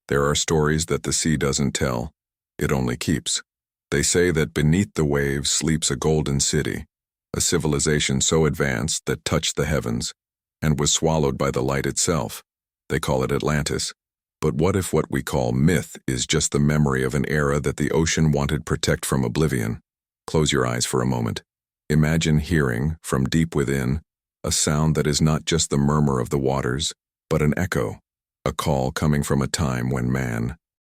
There are stories that the sea doesn't tell, it only keeps. They say that beneath the waves sleeps a golden city, a civilization so advanced that touched the heavens and was swallowed by the light itself. They call it Atlantis. But what if what we call myth is just the memory of an era that the ocean wanted protect from oblivion? Close your eyes for a moment. Imagine hearing, from deep within, a sound that is not just the murmur of the waters, but an echo, a call coming from a time when man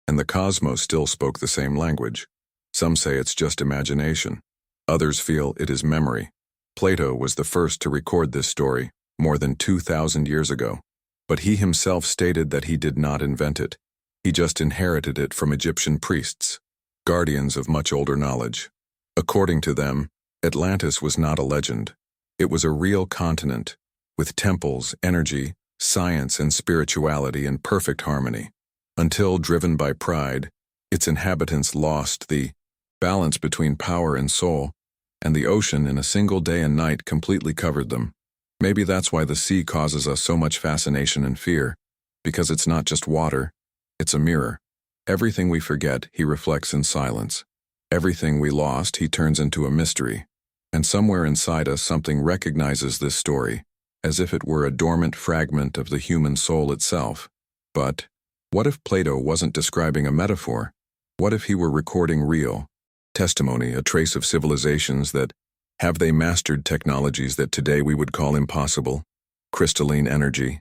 and the cosmos still spoke the same language. Some say it's just imagination. Others feel it is memory. Plato was the first to record this story, more than 2,000 years ago. But he himself stated that he did not invent it. He just inherited it from Egyptian priests, guardians of much older knowledge. According to them, Atlantis was not a legend. It was a real continent, with temples, energy, science, and spirituality in perfect harmony. Until, driven by pride, its inhabitants lost the balance between power and soul, and the ocean in a single day and night completely covered them. Maybe that's why the sea causes us so much fascination and fear, because it's not just water, it's a mirror. Everything we forget, he reflects in silence. Everything we lost, he turns into a mystery. And somewhere inside us something recognizes this story, as if it were a dormant fragment of the human soul itself. But what if Plato wasn't describing a metaphor? What if he were recording real testimony, a trace of civilizations that have they mastered technologies that today we would call impossible? Crystalline energy,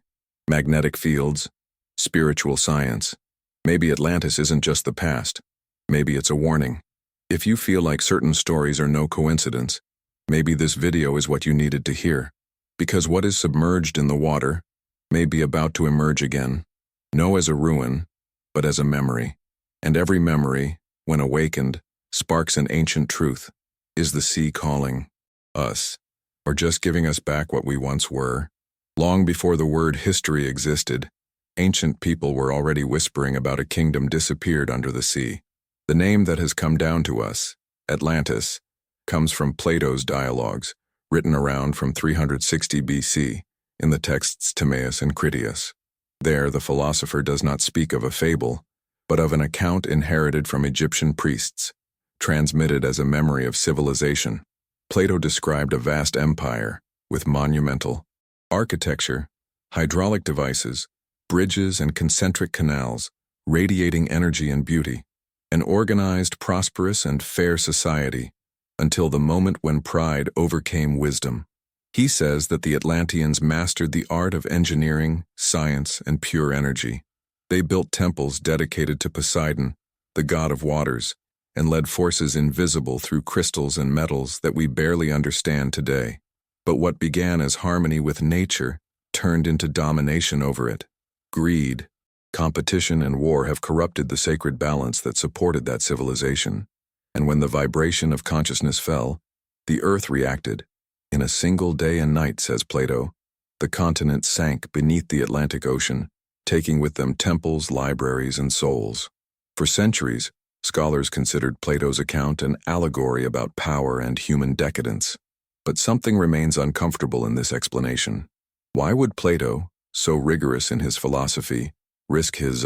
magnetic fields, spiritual science. Maybe Atlantis isn't just the past. Maybe it's a warning. If you feel like certain stories are no coincidence, maybe this video is what you needed to hear. Because what is submerged in the water may be about to emerge again, no as a ruin, but as a memory. And every memory, when awakened, sparks an ancient truth. Is the sea calling us, or just giving us back what we once were? Long before the word history existed, ancient people were already whispering about a kingdom disappeared under the sea. The name that has come down to us, Atlantis, comes from Plato's dialogues, written around from 360 BC, in the texts Timaeus and Critias. There, the philosopher does not speak of a fable, but of an account inherited from Egyptian priests, transmitted as a memory of civilization. Plato described a vast empire with monumental architecture, hydraulic devices, bridges and concentric canals, radiating energy and beauty, an organized, prosperous, and fair society, until the moment when pride overcame wisdom. He says that the Atlanteans mastered the art of engineering, science, and pure energy. They built temples dedicated to Poseidon, the god of waters, and led forces invisible through crystals and metals that we barely understand today. But what began as harmony with nature turned into domination over it. Greed, competition, and war have corrupted the sacred balance that supported that civilization. And when the vibration of consciousness fell, the earth reacted. In a single day and night, says Plato, the continent sank beneath the Atlantic Ocean, taking with them temples, libraries, and souls. For centuries, scholars considered Plato's account an allegory about power and human decadence. But something remains uncomfortable in this explanation. Why would Plato, so rigorous in his philosophy, risk his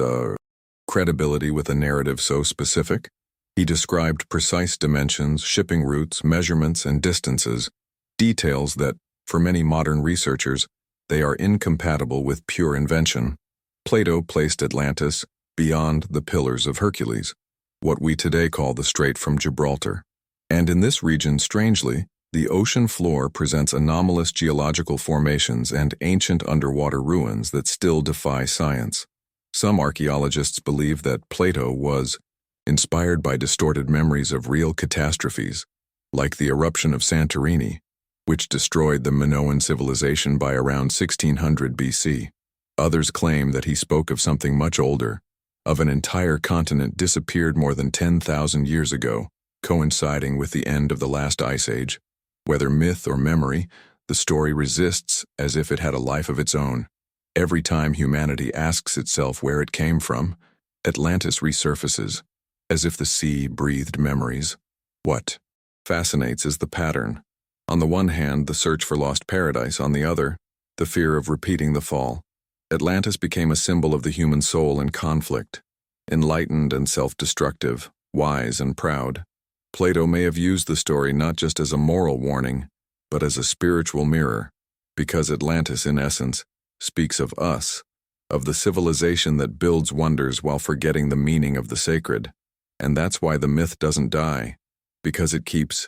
credibility with a narrative so specific? He described precise dimensions, shipping routes, measurements, and distances, details that, for many modern researchers, they are incompatible with pure invention. Plato placed Atlantis beyond the Pillars of Hercules, what we today call the Strait from Gibraltar. And in this region, strangely, the ocean floor presents anomalous geological formations and ancient underwater ruins that still defy science. Some archaeologists believe that Plato was inspired by distorted memories of real catastrophes, like the eruption of Santorini, which destroyed the Minoan civilization by around 1600 BC. Others claim that he spoke of something much older, of an entire continent disappeared more than 10,000 years ago, coinciding with the end of the last ice age. Whether myth or memory, the story resists as if it had a life of its own. Every time humanity asks itself where it came from, Atlantis resurfaces, as if the sea breathed memories. What fascinates is the pattern. On the one hand, the search for lost paradise; on the other, the fear of repeating the fall. Atlantis became a symbol of the human soul in conflict, enlightened and self-destructive, wise and proud. Plato may have used the story not just as a moral warning, but as a spiritual mirror, because Atlantis, in essence, speaks of us, of the civilization that builds wonders while forgetting the meaning of the sacred. And that's why the myth doesn't die, because it keeps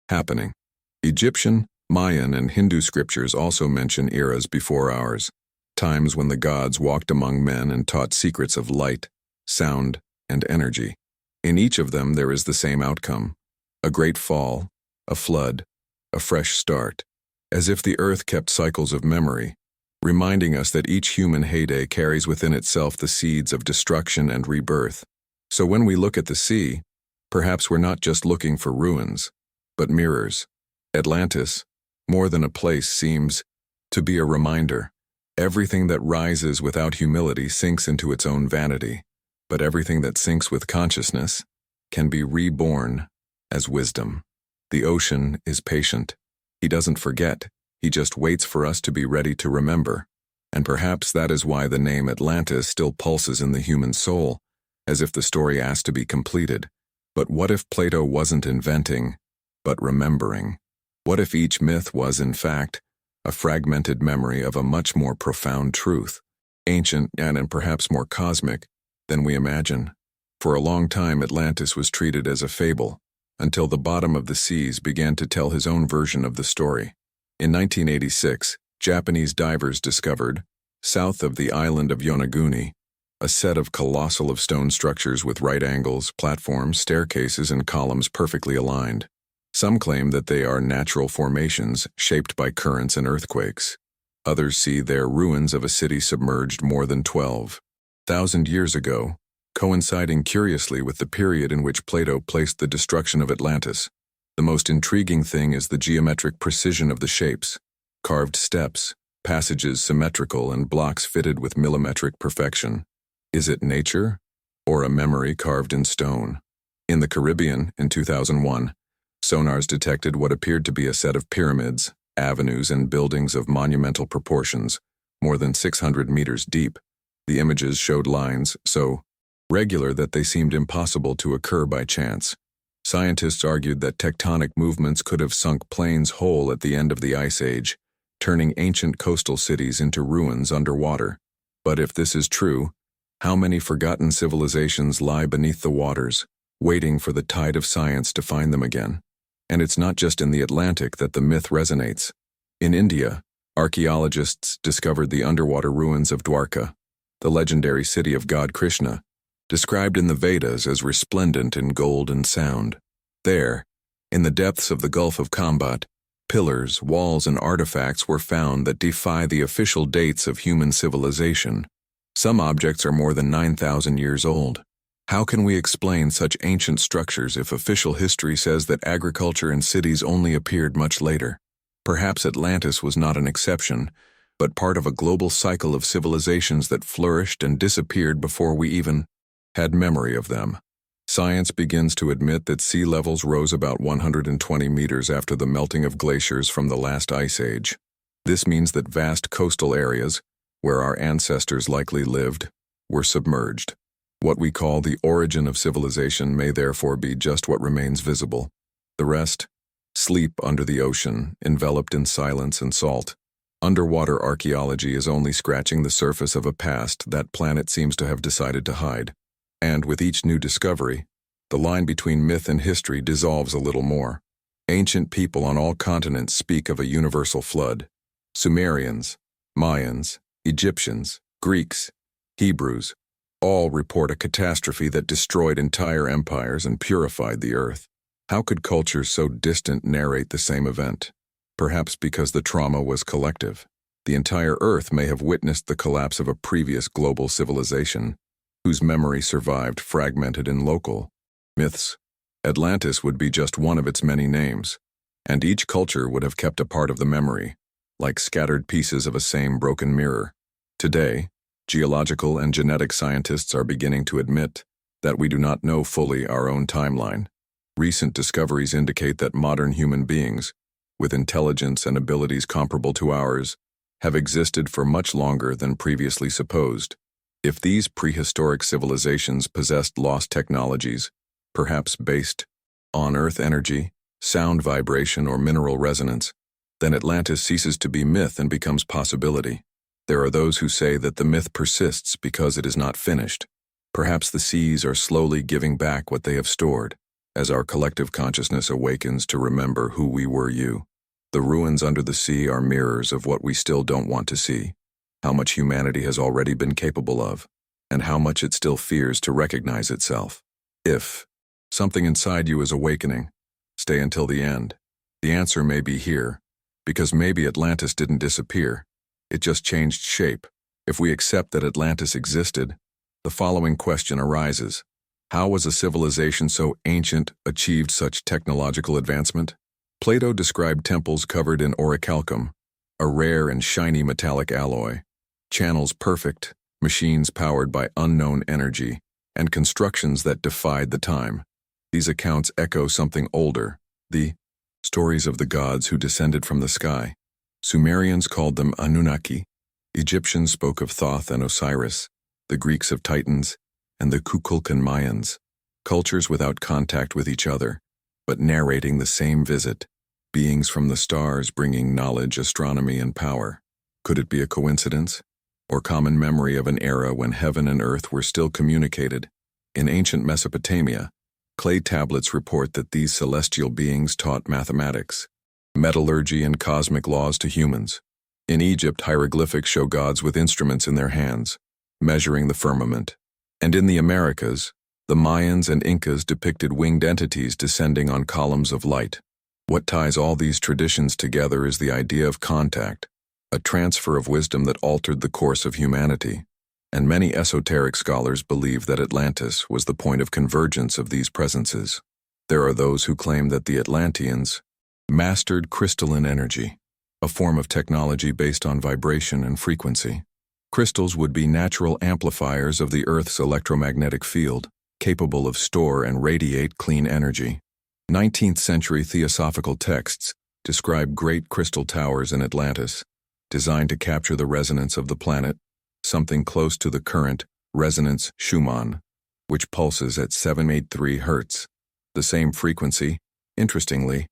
happening. Egyptian, Mayan, and Hindu scriptures also mention eras before ours, times when the gods walked among men and taught secrets of light, sound, and energy. In each of them there is the same outcome: a great fall, a flood, a fresh start, as if the earth kept cycles of memory, reminding us that each human heyday carries within itself the seeds of destruction and rebirth. So when we look at the sea, perhaps we're not just looking for ruins, but mirrors. Atlantis, more than a place, seems to be a reminder. Everything that rises without humility sinks into its own vanity, but everything that sinks with consciousness can be reborn as wisdom. The ocean is patient. He doesn't forget. He just waits for us to be ready to remember. And perhaps that is why the name Atlantis still pulses in the human soul, as if the story asked to be completed. But what if Plato wasn't inventing, but remembering? What if each myth was, in fact, a fragmented memory of a much more profound truth, ancient and perhaps more cosmic than we imagine? For a long time, Atlantis was treated as a fable, until the bottom of the seas began to tell his own version of the story. In 1986, Japanese divers discovered, south of the island of Yonaguni, a set of colossal stone structures with right angles, platforms, staircases, and columns perfectly aligned. Some claim that they are natural formations shaped by currents and earthquakes. Others see their ruins of a city submerged more than 12,000 years ago, coinciding curiously with the period in which Plato placed the destruction of Atlantis. The most intriguing thing is the geometric precision of the shapes: carved steps, passages symmetrical, and blocks fitted with millimetric perfection. Is it nature, or a memory carved in stone? In the Caribbean, in 2001, sonars detected what appeared to be a set of pyramids, avenues, and buildings of monumental proportions, more than 600 meters deep. The images showed lines so regular that they seemed impossible to occur by chance. Scientists argued that tectonic movements could have sunk plains whole at the end of the Ice Age, turning ancient coastal cities into ruins underwater. But if this is true, how many forgotten civilizations lie beneath the waters, waiting for the tide of science to find them again? And it's not just in the Atlantic that the myth resonates. In India, archaeologists discovered the underwater ruins of Dwarka, the legendary city of god Krishna, described in the Vedas as resplendent in gold and sound. There, in the depths of the Gulf of Combat, pillars, walls, and artifacts were found that defy the official dates of human civilization. Some objects are more than 9,000 years old. How can we explain such ancient structures if official history says that agriculture and cities only appeared much later? Perhaps Atlantis was not an exception, but part of a global cycle of civilizations that flourished and disappeared before we even had memory of them. Science begins to admit that sea levels rose about 120 meters after the melting of glaciers from the last ice age. This means that vast coastal areas, where our ancestors likely lived, were submerged. What we call the origin of civilization may therefore be just what remains visible. The rest, sleep under the ocean, enveloped in silence and salt. Underwater archaeology is only scratching the surface of a past that planet seems to have decided to hide. And with each new discovery, the line between myth and history dissolves a little more. Ancient people on all continents speak of a universal flood. Sumerians, Mayans, Egyptians, Greeks, Hebrews, all report a catastrophe that destroyed entire empires and purified the earth. How could cultures so distant narrate the same event? Perhaps because the trauma was collective. The entire earth may have witnessed the collapse of a previous global civilization, whose memory survived fragmented in local myths. Atlantis would be just one of its many names, and each culture would have kept a part of the memory, like scattered pieces of a same broken mirror. Today, geological and genetic scientists are beginning to admit that we do not know fully our own timeline. Recent discoveries indicate that modern human beings, with intelligence and abilities comparable to ours, have existed for much longer than previously supposed. If these prehistoric civilizations possessed lost technologies, perhaps based on Earth energy, sound vibration, or mineral resonance, then Atlantis ceases to be myth and becomes possibility. There are those who say that the myth persists because it is not finished. Perhaps the seas are slowly giving back what they have stored, as our collective consciousness awakens to remember who we were. The ruins under the sea are mirrors of what we still don't want to see, how much humanity has already been capable of, and how much it still fears to recognize itself. If something inside you is awakening, stay until the end. The answer may be here, because maybe Atlantis didn't disappear, it just changed shape. If we accept that Atlantis existed, the following question arises. How was a civilization so ancient achieved such technological advancement? Plato described temples covered in orichalcum, a rare and shiny metallic alloy, channels perfect, machines powered by unknown energy, and constructions that defied the time. These accounts echo something older, the stories of the gods who descended from the sky. Sumerians called them Anunnaki. Egyptians spoke of Thoth and Osiris, the Greeks of Titans, and the Kukulkan Mayans, cultures without contact with each other, but narrating the same visit, beings from the stars bringing knowledge, astronomy, and power. Could it be a coincidence, or common memory of an era when heaven and earth were still communicated? In ancient Mesopotamia, clay tablets report that these celestial beings taught mathematics, metallurgy, and cosmic laws to humans. In Egypt, hieroglyphics show gods with instruments in their hands, measuring the firmament. And in the Americas, the Mayans and Incas depicted winged entities descending on columns of light. What ties all these traditions together is the idea of contact, a transfer of wisdom that altered the course of humanity. And many esoteric scholars believe that Atlantis was the point of convergence of these presences. There are those who claim that the Atlanteans mastered crystalline energy, a form of technology based on vibration and frequency. Crystals would be natural amplifiers of the Earth's electromagnetic field, capable of store and radiate clean energy. 19th century theosophical texts describe great crystal towers in Atlantis, designed to capture the resonance of the planet, something close to the current resonance Schumann, which pulses at 783 Hz, the same frequency, interestingly,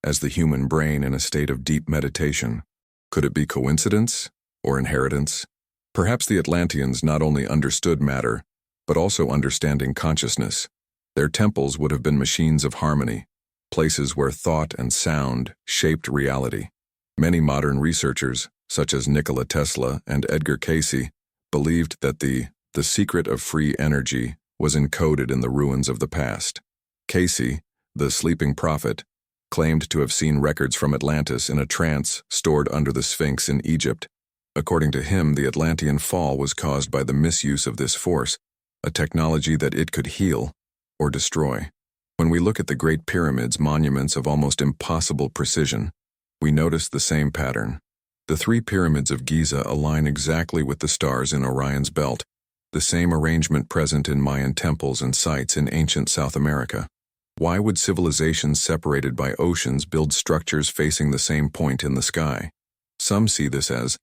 as the human brain in a state of deep meditation. Could it be coincidence or inheritance? Perhaps the Atlanteans not only understood matter, but also understanding consciousness. Their temples would have been machines of harmony, places where thought and sound shaped reality. Many modern researchers, such as Nikola Tesla and Edgar Cayce, believed that the secret of free energy was encoded in the ruins of the past. Cayce, the sleeping prophet, claimed to have seen records from Atlantis in a trance stored under the Sphinx in Egypt. According to him, the Atlantean fall was caused by the misuse of this force, a technology that it could heal or destroy. When we look at the Great Pyramids, monuments of almost impossible precision, we notice the same pattern. The three pyramids of Giza align exactly with the stars in Orion's belt, the same arrangement present in Mayan temples and sites in ancient South America. Why would civilizations separated by oceans build structures facing the same point in the sky? Some see this as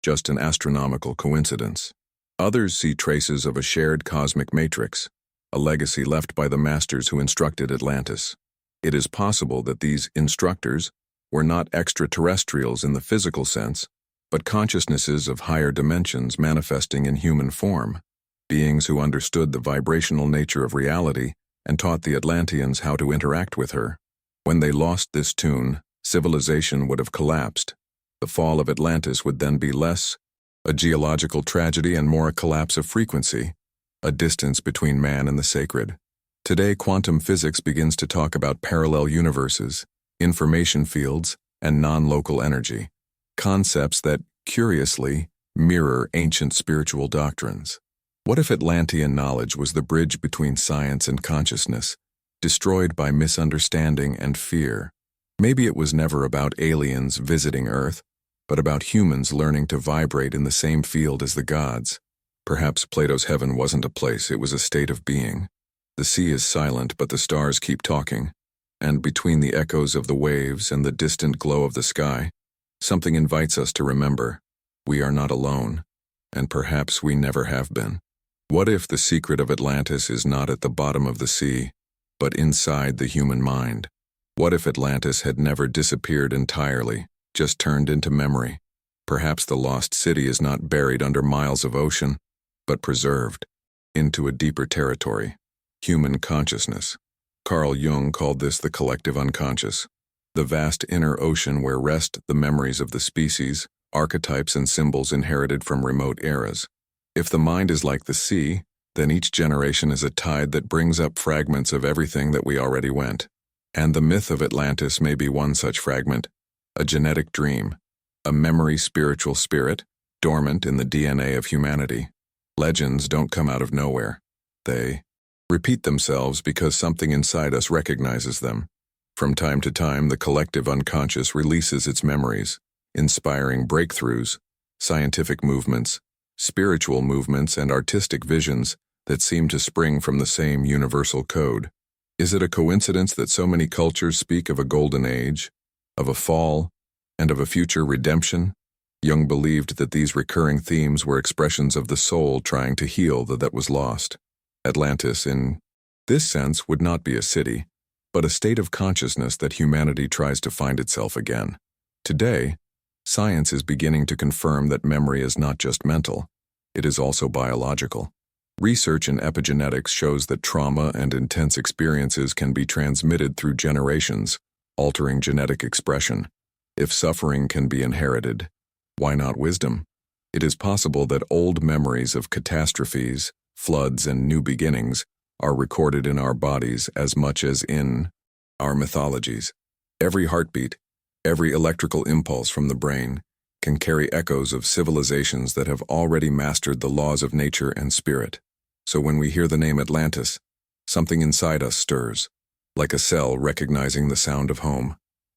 just an astronomical coincidence. Others see traces of a shared cosmic matrix, a legacy left by the masters who instructed Atlantis. It is possible that these instructors were not extraterrestrials in the physical sense, but consciousnesses of higher dimensions manifesting in human form, beings who understood the vibrational nature of reality and taught the Atlanteans how to interact with her. When they lost this tune, civilization would have collapsed. The fall of Atlantis would then be less a geological tragedy and more a collapse of frequency, a distance between man and the sacred. Today, quantum physics begins to talk about parallel universes, information fields, and non-local energy, concepts that, curiously, mirror ancient spiritual doctrines. What if Atlantean knowledge was the bridge between science and consciousness, destroyed by misunderstanding and fear? Maybe it was never about aliens visiting Earth, but about humans learning to vibrate in the same field as the gods. Perhaps Plato's heaven wasn't a place, it was a state of being. The sea is silent, but the stars keep talking, and between the echoes of the waves and the distant glow of the sky, something invites us to remember, we are not alone, and perhaps we never have been. What if the secret of Atlantis is not at the bottom of the sea, but inside the human mind? What if Atlantis had never disappeared entirely, just turned into memory? Perhaps the lost city is not buried under miles of ocean, but preserved into a deeper territory, human consciousness. Carl Jung called this the collective unconscious, the vast inner ocean where rest the memories of the species, archetypes and symbols inherited from remote eras. If the mind is like the sea, then each generation is a tide that brings up fragments of everything that we already went. And the myth of Atlantis may be one such fragment, a genetic dream, a memory spiritual spirit, dormant in the DNA of humanity. Legends don't come out of nowhere. They repeat themselves because something inside us recognizes them. From time to time, the collective unconscious releases its memories, inspiring breakthroughs, scientific movements, spiritual movements, and artistic visions that seem to spring from the same universal code. Is it a coincidence that so many cultures speak of a golden age, of a fall, and of a future redemption? Jung believed that these recurring themes were expressions of the soul trying to heal that was lost. Atlantis, in this sense, would not be a city, but a state of consciousness that humanity tries to find itself again. Today, science is beginning to confirm that memory is not just mental, it is also biological. Research in epigenetics shows that trauma and intense experiences can be transmitted through generations, altering genetic expression. If suffering can be inherited, why not wisdom? It is possible that old memories of catastrophes, floods, and new beginnings are recorded in our bodies as much as in our mythologies. Every heartbeat, every electrical impulse from the brain can carry echoes of civilizations that have already mastered the laws of nature and spirit. So when we hear the name Atlantis, something inside us stirs, like a cell recognizing the sound of home.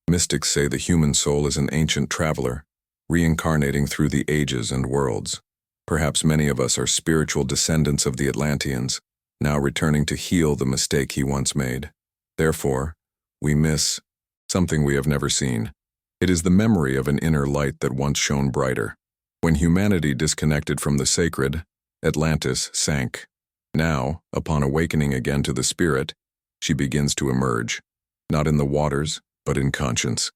Mystics say the human soul is an ancient traveler, reincarnating through the ages and worlds. Perhaps many of us are spiritual descendants of the Atlanteans, now returning to heal the mistake he once made. Therefore, we miss something we have never seen. It is the memory of an inner light that once shone brighter. When humanity disconnected from the sacred, Atlantis sank. Now, upon awakening again to the spirit, she begins to emerge, not in the waters, but in conscience.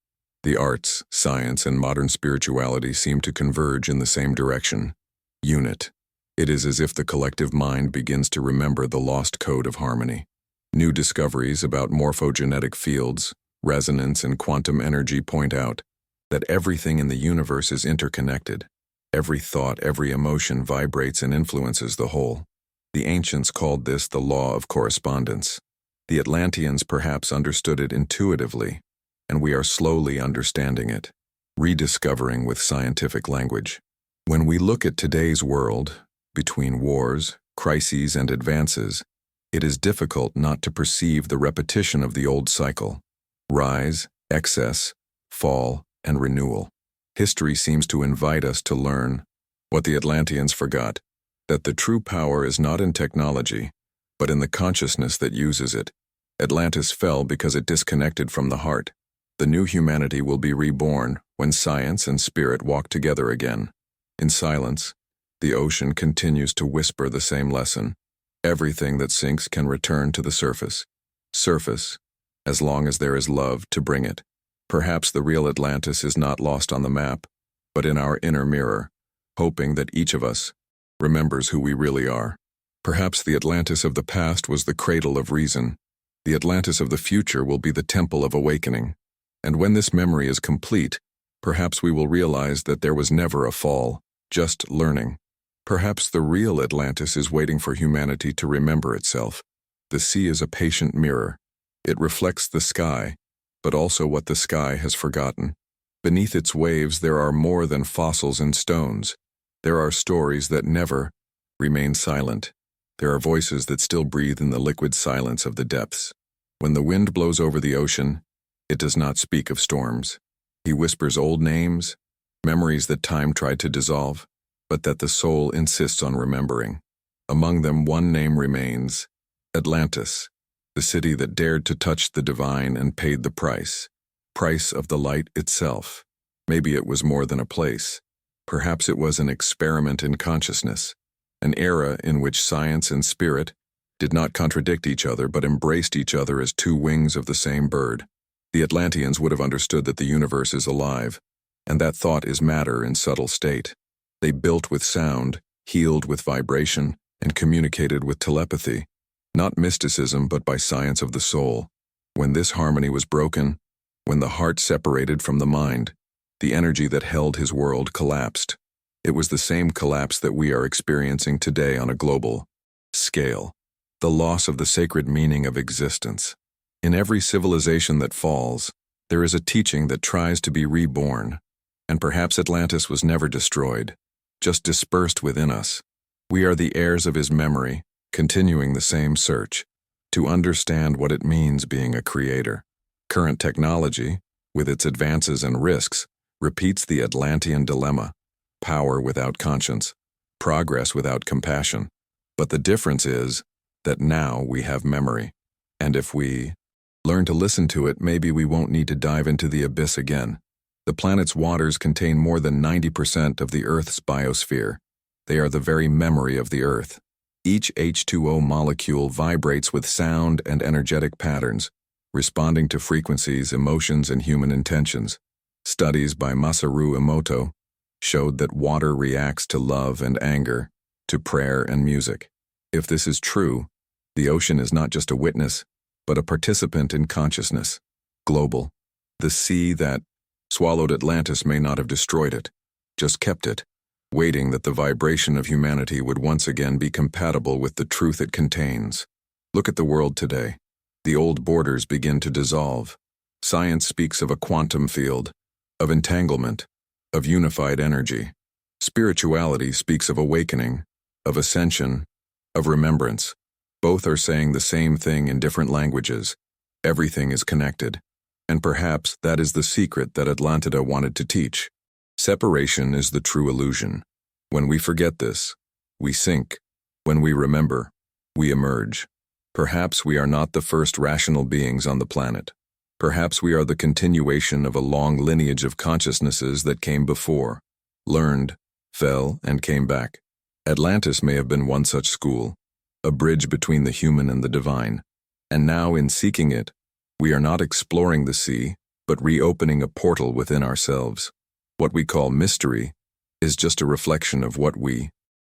The arts, science, and modern spirituality seem to converge in the same direction. Unit. It is as if the collective mind begins to remember the lost code of harmony. New discoveries about morphogenetic fields, resonance, and quantum energy point out that everything in the universe is interconnected. Every thought, every emotion vibrates and influences the whole. The ancients called this the law of correspondence. The Atlanteans perhaps understood it intuitively, and we are slowly understanding it, rediscovering with scientific language. When we look at today's world, between wars, crises, and advances, it is difficult not to perceive the repetition of the old cycle: rise, excess, fall, and renewal. History seems to invite us to learn what the Atlanteans forgot, that the true power is not in technology, but in the consciousness that uses it. Atlantis fell because it disconnected from the heart. The new humanity will be reborn when science and spirit walk together again. In silence, the ocean continues to whisper the same lesson. Everything that sinks can return to the surface. Surface, as long as there is love to bring it. Perhaps the real Atlantis is not lost on the map, but in our inner mirror, hoping that each of us remembers who we really are. Perhaps the Atlantis of the past was the cradle of reason. The Atlantis of the future will be the temple of awakening. And when this memory is complete, perhaps we will realize that there was never a fall, just learning. Perhaps the real Atlantis is waiting for humanity to remember itself. The sea is a patient mirror. It reflects the sky, but also what the sky has forgotten. Beneath its waves there are more than fossils and stones. There are stories that never remain silent. There are voices that still breathe in the liquid silence of the depths. When the wind blows over the ocean, it does not speak of storms. He whispers old names, memories that time tried to dissolve, but that the soul insists on remembering. Among them, one name remains: Atlantis, the city that dared to touch the divine and paid the price of the light itself. Maybe it was more than a place. Perhaps it was an experiment in consciousness, an era in which science and spirit did not contradict each other but embraced each other as two wings of the same bird. The Atlanteans would have understood that the universe is alive, and that thought is matter in subtle state. They built with sound, healed with vibration, and communicated with telepathy, not mysticism but by science of the soul. When this harmony was broken, when the heart separated from the mind, the energy that held his world collapsed. It was the same collapse that we are experiencing today on a global scale. The loss of the sacred meaning of existence. In every civilization that falls, there is a teaching that tries to be reborn, and perhaps Atlantis was never destroyed, just dispersed within us. We are the heirs of his memory, continuing the same search, to understand what it means being a creator. Current technology, with its advances and risks, repeats the Atlantean dilemma: power without conscience, progress without compassion. But the difference is that now we have memory, and if we learn to listen to it, maybe we won't need to dive into the abyss again. The planet's waters contain more than 90% of the Earth's biosphere. They are the very memory of the Earth. Each H2O molecule vibrates with sound and energetic patterns, responding to frequencies, emotions, and human intentions. Studies by Masaru Emoto showed that water reacts to love and anger, to prayer and music. If this is true, the ocean is not just a witness, but a participant in consciousness. Global. The sea that swallowed Atlantis may not have destroyed it, just kept it, waiting that the vibration of humanity would once again be compatible with the truth it contains. Look at the world today. The old borders begin to dissolve. Science speaks of a quantum field, of entanglement, of unified energy. Spirituality speaks of awakening, of ascension, of remembrance. Both are saying the same thing in different languages. Everything is connected. And perhaps that is the secret that Atlantida wanted to teach. Separation is the true illusion. When we forget this, we sink. When we remember, we emerge. Perhaps we are not the first rational beings on the planet. Perhaps we are the continuation of a long lineage of consciousnesses that came before, learned, fell, and came back. Atlantis may have been one such school, a bridge between the human and the divine. And now, in seeking it, we are not exploring the sea, but reopening a portal within ourselves. What we call mystery is just a reflection of what we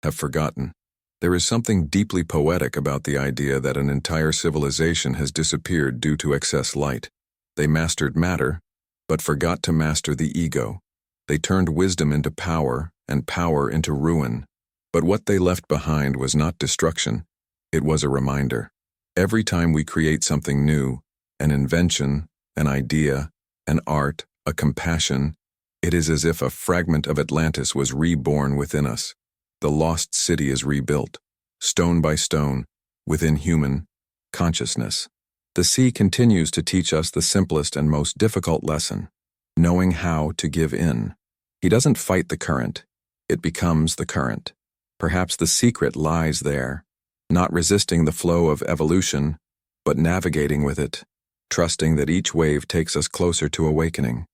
have forgotten. There is something deeply poetic about the idea that an entire civilization has disappeared due to excess light. They mastered matter, but forgot to master the ego. They turned wisdom into power and power into ruin. But what they left behind was not destruction. It was a reminder. Every time we create something new, an invention, an idea, an art, a compassion, it is as if a fragment of Atlantis was reborn within us. The lost city is rebuilt, stone by stone, within human consciousness. The sea continues to teach us the simplest and most difficult lesson: knowing how to give in. He doesn't fight the current, it becomes the current. Perhaps the secret lies there, not resisting the flow of evolution, but navigating with it, trusting that each wave takes us closer to awakening.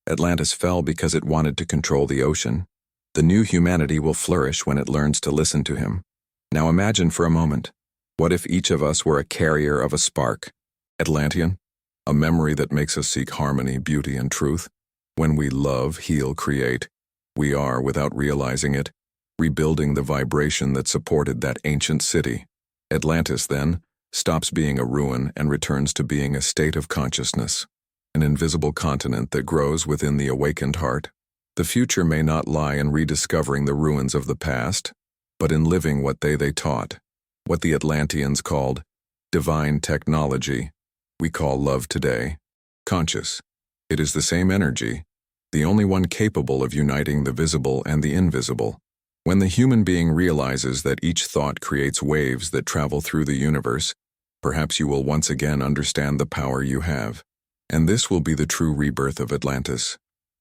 Atlantis fell because it wanted to control the ocean. The new humanity will flourish when it learns to listen to him. Now imagine for a moment, what if each of us were a carrier of a spark? Atlantean, a memory that makes us seek harmony, beauty, and truth. When we love, heal, create, we are, without realizing it, rebuilding the vibration that supported that ancient city. Atlantis, then, stops being a ruin and returns to being a state of consciousness, an invisible continent that grows within the awakened heart. The future may not lie in rediscovering the ruins of the past, but in living what they taught, what the Atlanteans called divine technology. We call love today conscious. It is the same energy, the only one capable of uniting the visible and the invisible. When the human being realizes that each thought creates waves that travel through the universe, perhaps you will once again understand the power you have. And this will be the true rebirth of Atlantis,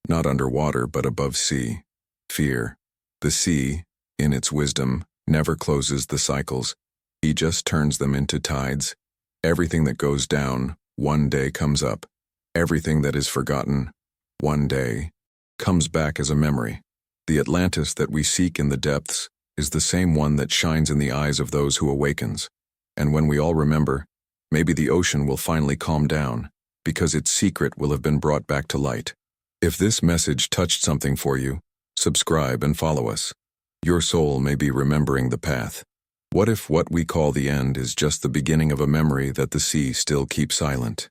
not underwater but above sea. Fear. The sea, in its wisdom, never closes the cycles. He just turns them into tides. Everything that goes down, one day comes up. Everything that is forgotten, one day, comes back as a memory. The Atlantis that we seek in the depths is the same one that shines in the eyes of those who awakens. And when we all remember, maybe the ocean will finally calm down, because its secret will have been brought back to light. If this message touched something for you, subscribe and follow us. Your soul may be remembering the path. What if what we call the end is just the beginning of a memory that the sea still keeps silent?